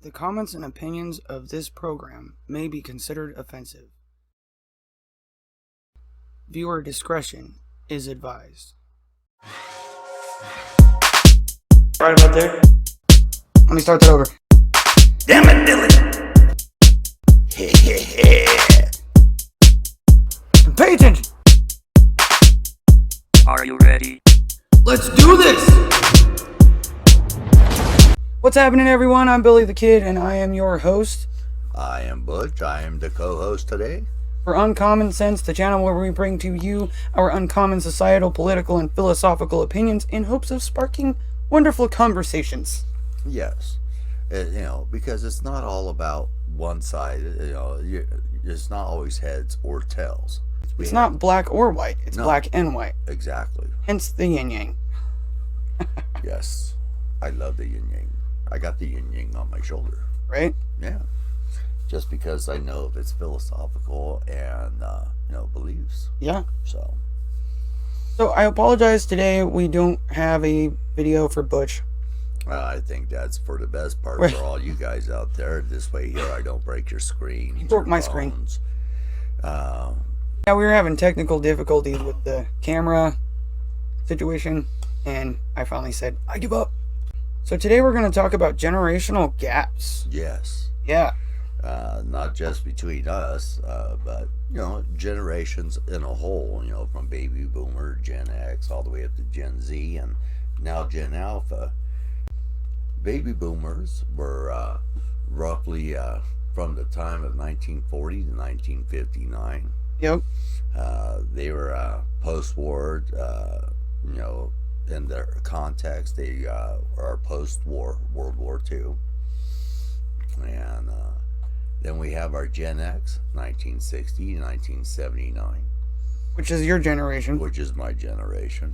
The comments and opinions of this program may be considered offensive. Viewer discretion is advised. Right about there. Let me start that over. Damn it, Billy! Pay attention! Are you ready? Let's do this! What's happening, everyone? I'm Billy the Kid, and I am your host I am Butch. I am the co-host today. for Uncommon Sense, the channel where we bring to you our uncommon societal, political, and philosophical opinions in hopes of sparking wonderful conversations. Yes, because it's not all about one side. It's not always heads or tails. It's not black or white, it's No. black and white. Exactly. Hence the yin-yang. Yes, I love the yin yang. I got the yin yang on my shoulder. Right? Yeah, just because I know of its philosophical and beliefs. Yeah. So So I apologize today we don't have a video for Butch. I think that's for the best part Right. for all you guys out there. This way here, I don't break your screen. You broke your my screen. phones. Yeah, we were having technical difficulties with the camera situation, and I finally said, I give up. So today we're going to talk about generational gaps. Yes. Yeah. Not just between us, but generations in a whole. From baby boomer, Gen X, all the way up to Gen Z, and now Gen Alpha. Baby boomers were roughly from the time of 1940 to 1959. Yep. They were post-war. In their context, they are post-war, World War II. And then we have our Gen X, 1960 to 1979, Which is your generation. which is my generation.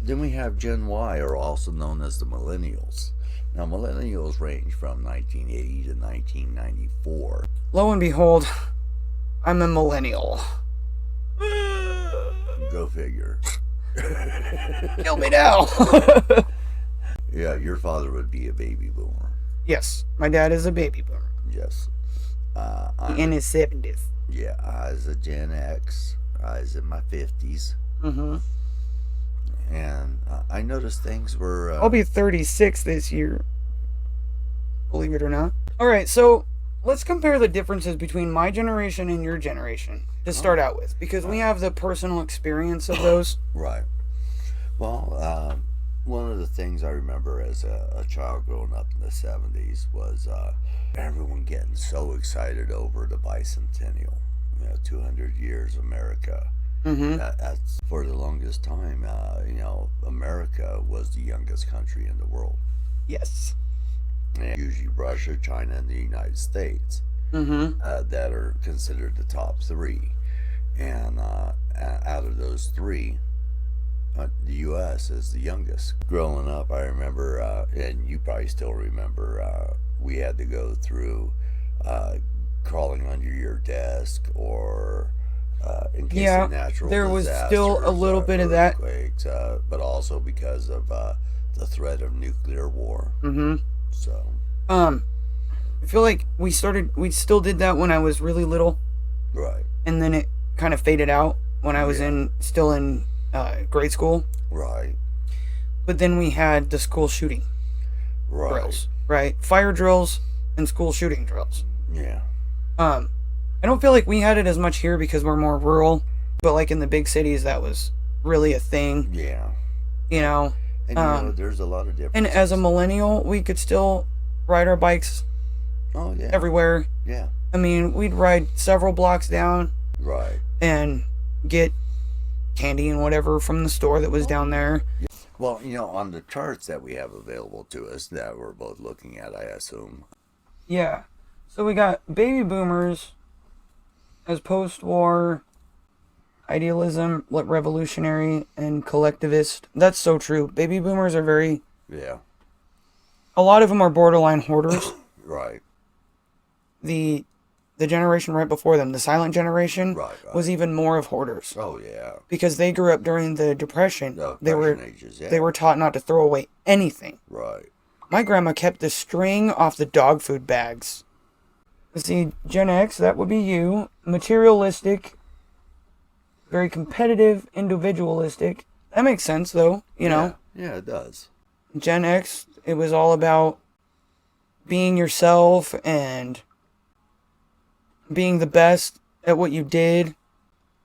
Then we have Gen Y, or also known as the Millennials. Now, Millennials range from 1980 to 1994. Lo and behold, I'm a millennial. Go figure. Kill me now. Yeah, your father would be a baby boomer. Yes, my dad is a baby boomer. Yes. In his 70s. Yeah, I was a Gen X. I was in my 50s. Mm-hmm. And I noticed things were... I'll be 36 this year. Believe it or not. Alright, so let's compare the differences between my generation and your generation to start out with, because we have the personal experience of those. Right. Well, one of the things I remember as a child growing up in the 70s was everyone getting so excited over the bicentennial. 200 years America. Mm-hmm. That's for the longest time. America was the youngest country in the world. Yes. And usually Russia, China, and the United States Mm-hmm. that are considered the top three. And out of those three, the U.S. is the youngest. Growing up, I remember, and you probably still remember, we had to go through crawling under your desk or in case of natural there was disasters, still a little bit of that. earthquakes, but also because of the threat of nuclear war. Mm-hmm. So, I feel like we still did that when I was really little, right, and then it kind of faded out when I was still in grade school. right, But then we had the school shooting right, drills, right? Fire drills and school shooting drills. yeah, I don't feel like we had it as much here because we're more rural, but like in the big cities, that was really a thing, yeah. you know? And there's a lot of differences. And as a millennial, we could still ride our bikes oh yeah, everywhere. yeah, I mean, we'd ride several blocks down right. and get candy and whatever from the store that was down there. Well, on the charts that we have available to us that we're both looking at, I assume. Yeah. So we got baby boomers as post-war idealism, revolutionary, and collectivist. That's so true. Baby boomers are Yeah, a lot of them are borderline hoarders. right, The generation right before them, the silent generation, right. was even more of hoarders. Oh yeah. Because they grew up during the Depression. The They were Depression ages, yeah. they were taught not to throw away anything. Right. my grandma kept the string off the dog food bags. Let's see, Gen X, that would be you. Materialistic, very competitive, individualistic. That makes sense, though, you know. Yeah, it does. Gen X, it was all about being yourself and being the best at what you did.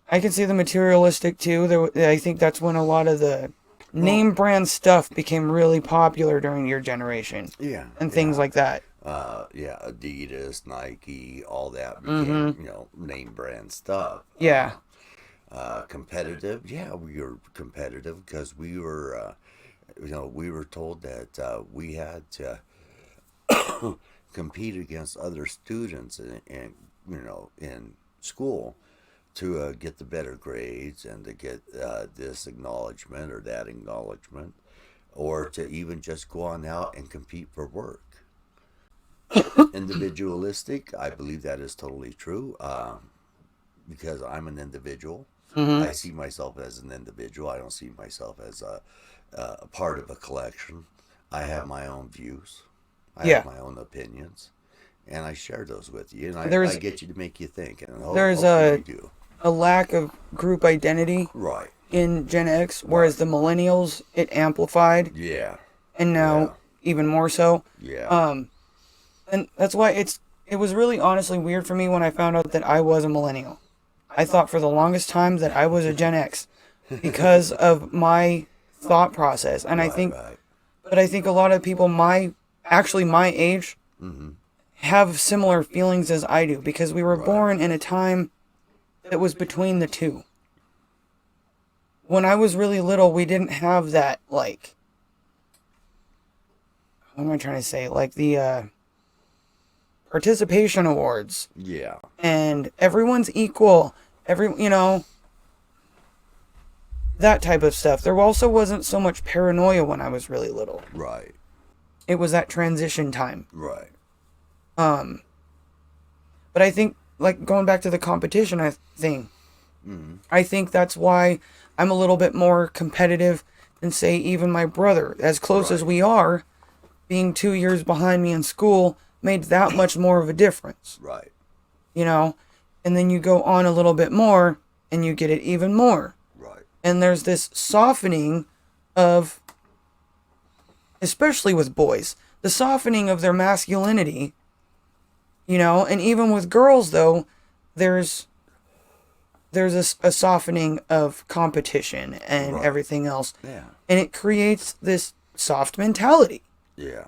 I can see the materialistic too. I think that's when a lot of the name brand stuff became really popular during your generation. Yeah. And things like that. Adidas, Nike, all that became, name brand stuff. Yeah. Competitive. Yeah, we were competitive because we were, we were told that we had to compete against other students in school to get the better grades and to get this acknowledgement or that acknowledgement, or to even just go on out and compete for work. Individualistic, I believe that is totally true, because I'm an individual. I see myself as an individual. I don't see myself as a part of a collection. I have my own views. I have my own opinions, and I share those with you. And I get you to make you think. And there's a lack of group identity in Gen X, whereas the millennials, it amplified. Yeah. And now even more so. Yeah. And that's why it was really honestly weird for me when I found out that I was a millennial. I thought for the longest time that I was a Gen X because of my thought process. And I think a lot of people my age have similar feelings as I do, because we were born in a time that was between the two. When I was really little, we didn't have that, like, what am I trying to say? Like the participation awards. Yeah. And everyone's equal. That type of stuff. There also wasn't so much paranoia when I was really little. Right. It was that transition time. Right. But I think, like, going back to the competition thing, I think that's why I'm a little bit more competitive than, say, even my brother. As close as we are, being 2 years behind me in school made that much more of a difference. Right. And then you go on a little bit more, and you get it even more. Right. And there's this softening of, especially with boys, the softening of their masculinity, and even with girls, though, there's a softening of competition and everything else. Yeah. And it creates this soft mentality. Yeah.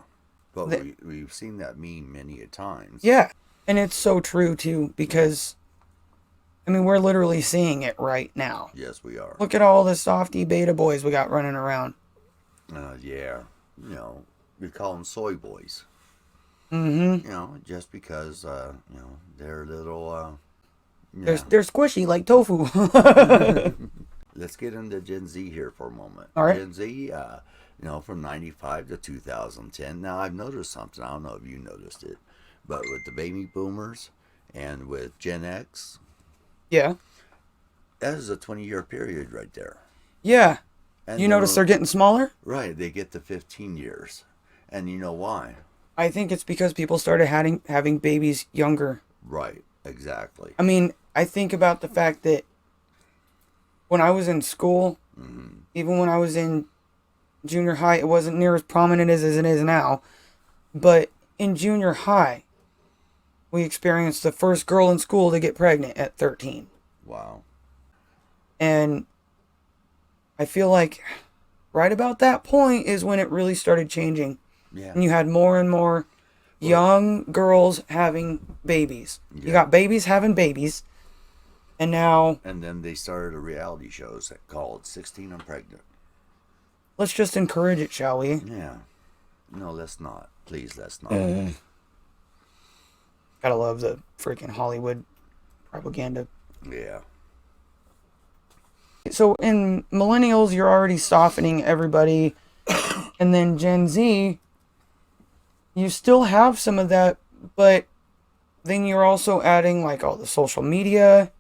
But we've seen that meme many a times. Yeah. And it's so true, too, because, we're literally seeing it right now. Yes, we are. Look at all the softy beta boys we got running around. Yeah. We call them soy boys. Just because, they're little, They're squishy like tofu. Let's get into Gen Z here for a moment. All right. Gen Z, from 95 to 2010. Now, I've noticed something. I don't know if you noticed it, but with the baby boomers and with Gen X. Yeah. That is a 20-year period right there. Yeah. And you notice they're getting smaller? Right. They get to 15 years. And you know why? I think it's because people started having babies younger. Right. Exactly. I think about the fact that when I was in school, even when I was in junior high, it wasn't near as prominent as it is now. But in junior high, we experienced the first girl in school to get pregnant at 13. Wow. And I feel like right about that point is when it really started changing. Yeah. And you had more and more young girls having babies. Yeah. You got babies having babies. And now... And then they started a reality show called 16 and Pregnant. Let's just encourage it, shall we? Yeah. No, let's not. Please, let's not. Gotta love the freaking Hollywood propaganda. Yeah. So in millennials, you're already softening everybody. And then Gen Z, you still have some of that, but then you're also adding like all the social media.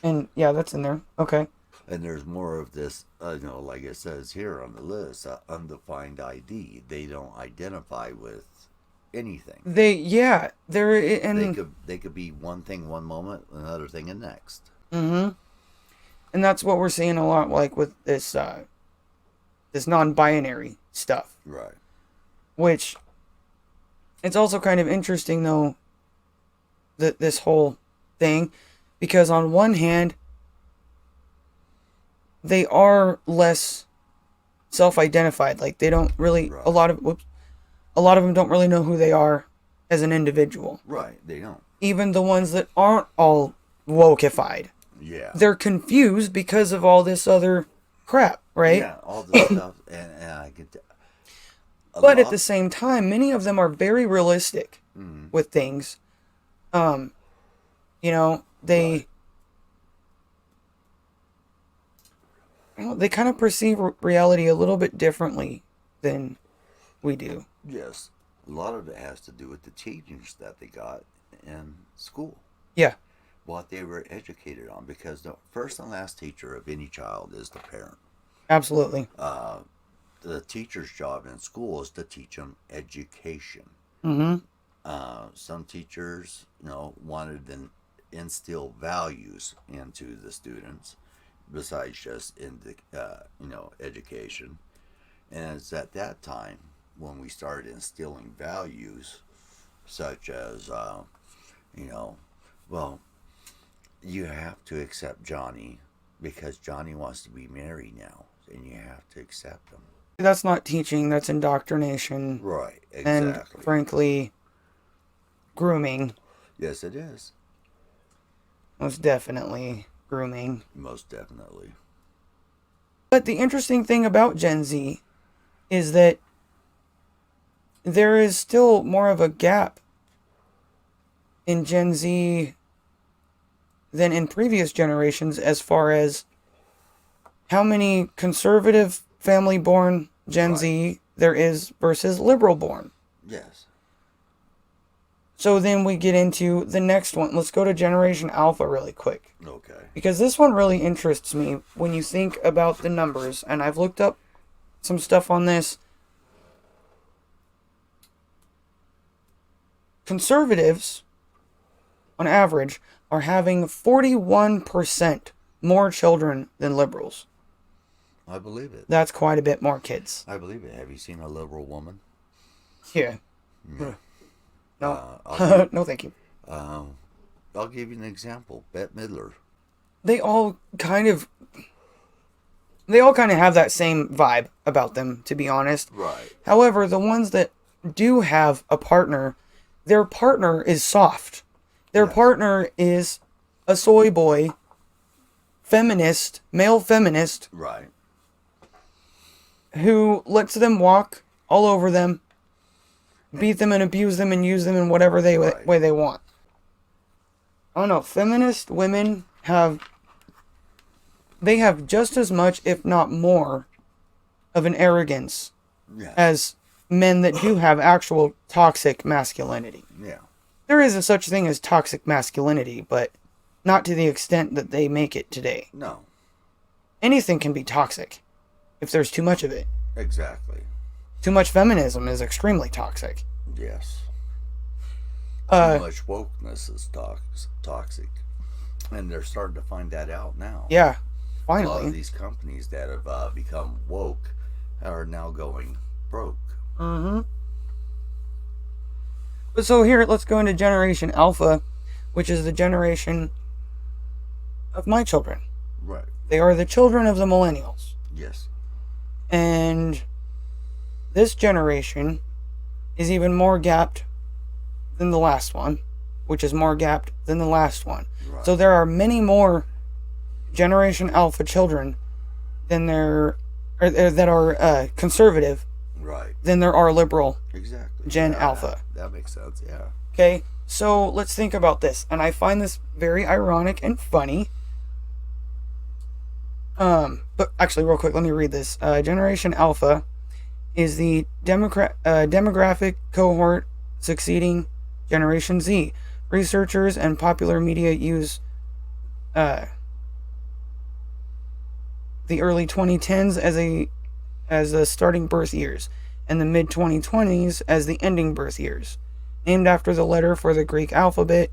And yeah, that's in there. Okay. And there's more of this, like it says here on the list, undefined ID. They don't identify with anything. They're They and could be one thing one moment, another thing the next. and that's what we're seeing a lot, like with this this non-binary stuff. Right. Which it's also kind of interesting though, that this whole thing, because on one hand they are less self-identified. Like they don't really Right. a lot of them don't really know who they are as an individual. Right. They don't. Even the ones that aren't all wokeified, Yeah. they're confused because of all this other crap, right? Yeah. All this stuff, and I get. But at the same time, many of them are very realistic with things. They they kind of perceive reality a little bit differently than we do. Yes. A lot of it has to do with the teachings that they got in school. Yeah, What they were educated on, because the first and last teacher of any child is the parent. absolutely. The teacher's job in school is to teach them education. Some teachers, wanted to instill values into the students besides just in the, education. And it's at that time when we started instilling values, such as, well, you have to accept Johnny because Johnny wants to be married now, and you have to accept him. That's not teaching, that's indoctrination. Right, And exactly. frankly, grooming. Yes, it is. Most definitely grooming. Most definitely. But the interesting thing about Gen Z is that there is still more of a gap in Gen Z than in previous generations as far as how many conservative family born Gen Z there is versus liberal born. Yes. So then we get into the next one. Let's go to Generation Alpha really quick, Okay. because this one really interests me when you think about the numbers, and I've looked up some stuff on this. Conservatives, on average, are having 41% more children than liberals. I believe it. That's quite a bit more kids. I believe it. Have you seen a liberal woman? Yeah. Yeah. No. I'll No, thank you. give you an example. Bette Midler. They all kind of have that same vibe about them, to be honest. Right. However, the ones that do have a partner, their partner is soft. Their Yes. partner is a soy boy, feminist, male feminist, Right. who lets them walk all over them, beat them and abuse them and use them in whatever Right. way they want. I don't know. Feminist women have just as much, if not more, of an arrogance Yeah. as men that do have actual toxic masculinity. Yeah. There is a such thing as toxic masculinity, but not to the extent that they make it today. No. Anything can be toxic if there's too much of it. Exactly. Too much feminism is extremely toxic. Yes. Uh, Too much wokeness is toxic. And they're starting to find that out now. Yeah, A lot of finally. these companies that have become woke are now going broke. Mm-hmm. But so here, let's go into Generation Alpha, which is the generation of my children. Right. They are the children of the millennials. Yes. And this generation is even more gapped than the last one, which is more gapped than the last one. Right. So there are many more Generation Alpha children than that are conservative Right. than there are liberal Exactly. Gen Yeah, Alpha. That makes sense. Yeah. Okay, so let's think about this, and I find this very ironic and funny. But actually, real quick, let me read this. Generation Alpha is the demographic cohort succeeding Generation Z. Researchers and popular media use the early 2010s as the starting birth years, and the mid 2020s as the ending birth years. Named after the letter for the Greek alphabet,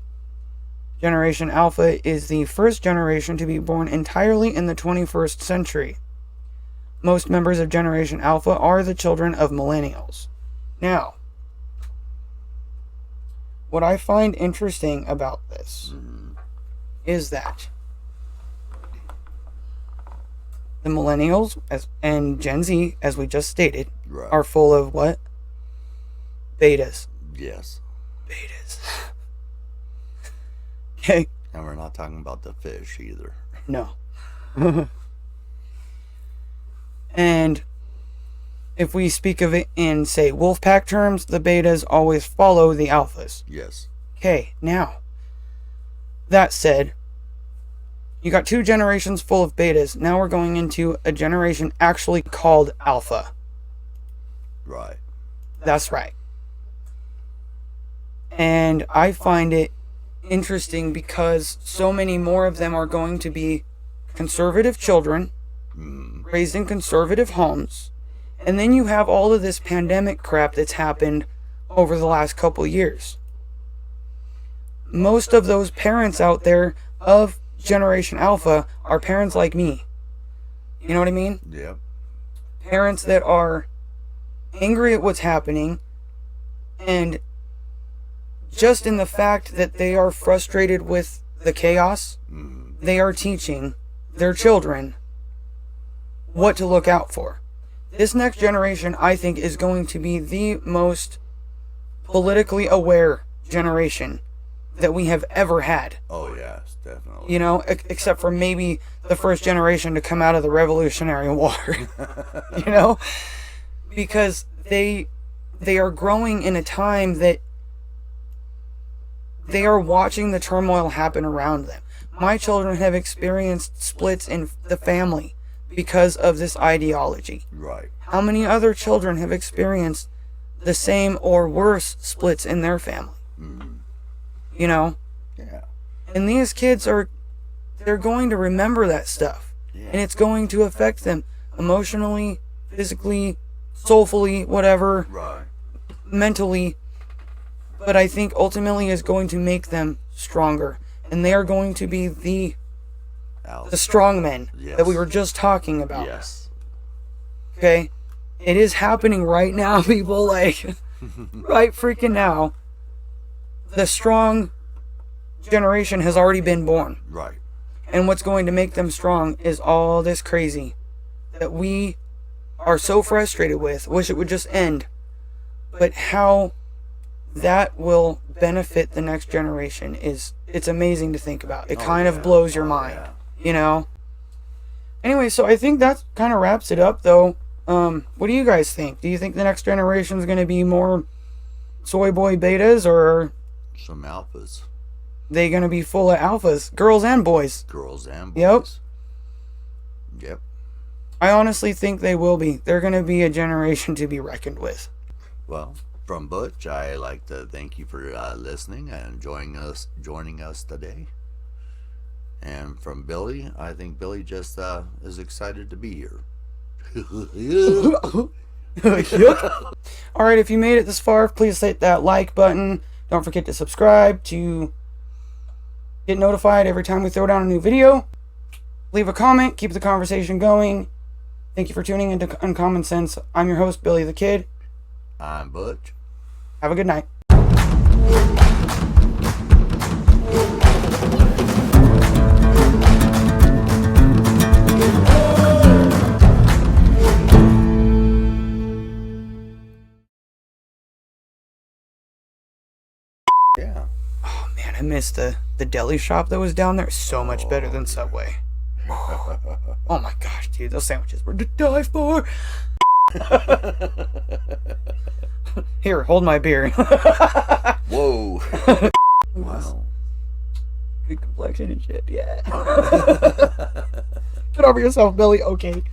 Generation Alpha is the first generation to be born entirely in the 21st century. Most members of Generation Alpha are the children of millennials. Now, what I find interesting about this is that the millennials and Gen Z, as we just stated, Right. are full of what? Betas. Yes. Betas. Okay. And we're not talking about the fish either. No. And if we speak of it in, say, Wolfpack terms, the betas always follow the alphas. Yes. Okay, now, that said, you got 2 generations full of betas. Now we're going into a generation actually called alpha. Right. That's right. And I find it interesting because so many more of them are going to be conservative children raised in conservative homes. And then you have all of this pandemic crap that's happened over the last couple years. Most of those parents out there of Generation Alpha are parents like me. You know what I mean? Yep. Parents that are angry at what's happening, and just in the fact that they are frustrated with the chaos, they are teaching their children what to look out for. This next generation, I think, is going to be the most politically aware generation that we have ever had. Oh, yes, definitely. You know, except for maybe the first generation to come out of the Revolutionary War. You know? Because they are growing in a time that they are watching the turmoil happen around them. My children have experienced splits in the family because of this ideology. Right. How many other children have experienced the same or worse splits in their family? You know? Yeah. And these kids they're going to remember that stuff. Yeah. And it's going to affect them emotionally, physically, soulfully, whatever, Right. mentally. But I think ultimately is going to make them stronger. And they are going to be the strong men that we were just talking about. Yes. Okay? It is happening right now, people. Like, right freaking now. The strong generation has already been born. Right. And what's going to make them strong is all this crazy that we are so frustrated with. Wish it would just end. But how that will benefit the next generation it's amazing to think about. It kind of blows your mind. Yeah. You know? Anyway, so I think that kind of wraps it up, though. What do you guys think? Do you think the next generation is going to be more soy boy betas, or are Some alphas. they going to be full of alphas? Girls and boys. Girls and Yep. boys. Yep. I honestly think they will be. They're going to be a generation to be reckoned with. Well, from Butch, I like to thank you for listening and joining us today. And from Billy, I think Billy just is excited to be here. Alright, if you made it this far, please hit that like button. Don't forget to subscribe to get notified every time we throw down a new video. Leave a comment, keep the conversation going. Thank you for tuning into UnCommon Sense. I'm your host, Billy the Kid. I'm Butch. Have a good night. Yeah. Oh man, I missed the deli shop that was down there. So much better than Subway. Oh my gosh, dude, those sandwiches were to die for. Here, hold my beer. Whoa. Wow. Good complexion and shit, yeah. Get over yourself, Billy. Okay.